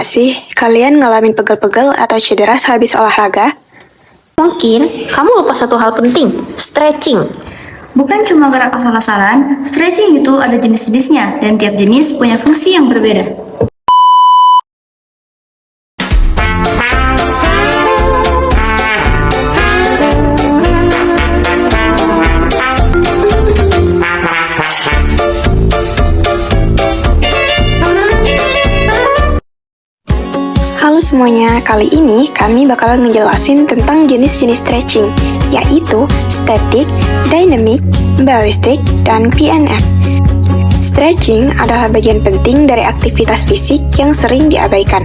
nggak sih kalian ngalamin pegel-pegel atau cedera sehabis olahraga? Mungkin kamu lupa satu hal penting, stretching. Bukan cuma gerak asal-asalan, stretching itu ada jenis-jenisnya dan tiap jenis punya fungsi yang berbeda. Halo semuanya, kali ini kami bakalan ngejelasin tentang jenis-jenis stretching, yaitu static, dynamic, ballistic, dan PNF. Stretching adalah bagian penting dari aktivitas fisik yang sering diabaikan,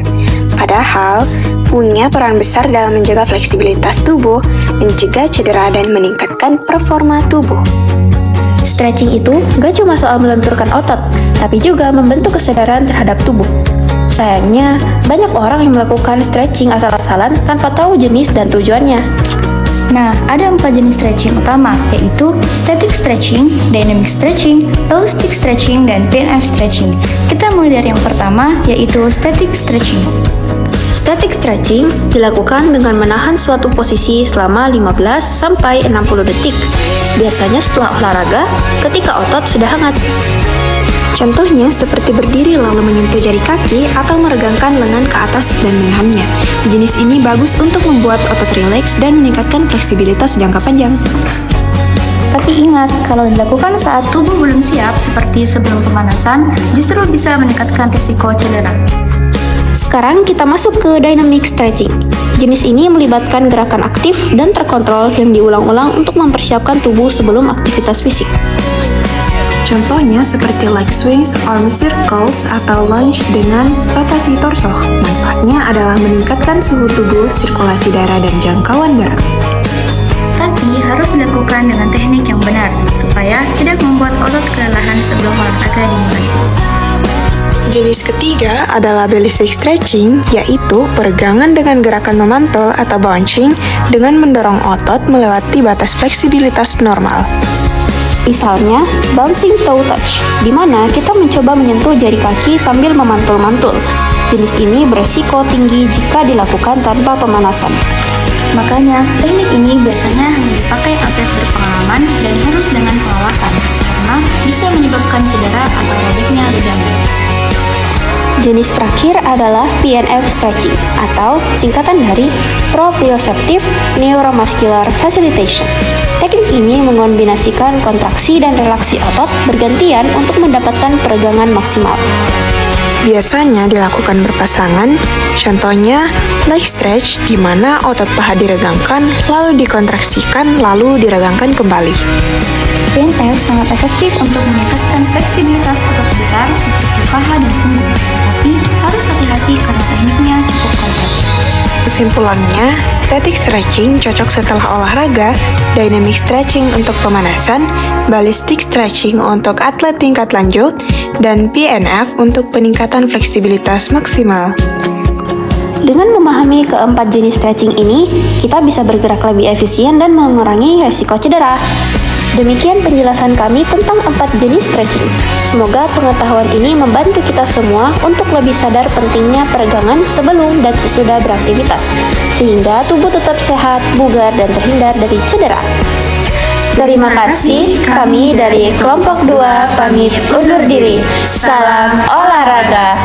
padahal punya peran besar dalam menjaga fleksibilitas tubuh, mencegah cedera, dan meningkatkan performa tubuh. Stretching itu gak cuma soal melenturkan otot, tapi juga membentuk kesadaran terhadap tubuh. Sayangnya, banyak orang yang melakukan stretching asal-asalan tanpa tahu jenis dan tujuannya. Nah, ada 4 jenis stretching utama, yaitu static stretching, dynamic stretching, ballistic stretching, dan PNF stretching. Kita mulai dari yang pertama, yaitu static stretching. Static stretching dilakukan dengan menahan suatu posisi selama 15 sampai 60 detik, biasanya setelah olahraga ketika otot sudah hangat. Contohnya seperti berdiri lalu menyentuh jari kaki atau meregangkan lengan ke atas dan menahannya. Jenis ini bagus untuk membuat otot rileks dan meningkatkan fleksibilitas jangka panjang. Tapi ingat, kalau dilakukan saat tubuh belum siap seperti sebelum pemanasan, justru bisa meningkatkan risiko cedera. Sekarang kita masuk ke dynamic stretching. Jenis ini melibatkan gerakan aktif dan terkontrol yang diulang-ulang untuk mempersiapkan tubuh sebelum aktivitas fisik. Contohnya seperti leg swings, arm circles, atau lunge dengan rotasi torso. Manfaatnya adalah meningkatkan suhu tubuh, sirkulasi darah, dan jangkauan gerak. Tapi harus dilakukan dengan teknik yang benar, supaya tidak membuat otot kelelahan sebelum olahraga dimulai. Jenis ketiga adalah ballistic stretching, yaitu peregangan dengan gerakan memantul atau bouncing dengan mendorong otot melewati batas fleksibilitas normal. Misalnya, bouncing toe touch, di mana kita mencoba menyentuh jari kaki sambil memantul-mantul. Jenis ini beresiko tinggi jika dilakukan tanpa pemanasan. Makanya, teknik ini biasanya hanya dipakai atlet berpengalaman dan harus dengan pengawasan, karena bisa menyebabkan cedera atau robeknya ligamen. Jenis terakhir adalah PNF stretching, atau singkatan dari Proprioceptive Neuromuscular Facilitation. Teknik ini mengombinasikan kontraksi dan relaksi otot bergantian untuk mendapatkan peregangan maksimal. Biasanya dilakukan berpasangan, contohnya leg stretch di mana otot paha diregangkan, lalu dikontraksikan, lalu diregangkan kembali. PNF sangat efektif untuk meningkatkan fleksibilitas otot besar seperti paha dan punggung, tapi harus hati-hati karena tekniknya cukup kompleks. Kesimpulannya, static stretching cocok setelah olahraga, dynamic stretching untuk pemanasan, ballistic stretching untuk atlet tingkat lanjut, dan PNF untuk peningkatan fleksibilitas maksimal. Dengan memahami keempat jenis stretching ini, kita bisa bergerak lebih efisien dan mengurangi resiko cedera. Demikian penjelasan kami tentang 4 jenis stretching. Semoga pengetahuan ini membantu kita semua untuk lebih sadar pentingnya peregangan sebelum dan sesudah beraktivitas, sehingga tubuh tetap sehat, bugar, dan terhindar dari cedera. Terima kasih, kami dari kelompok 2 pamit undur diri. Salam olahraga.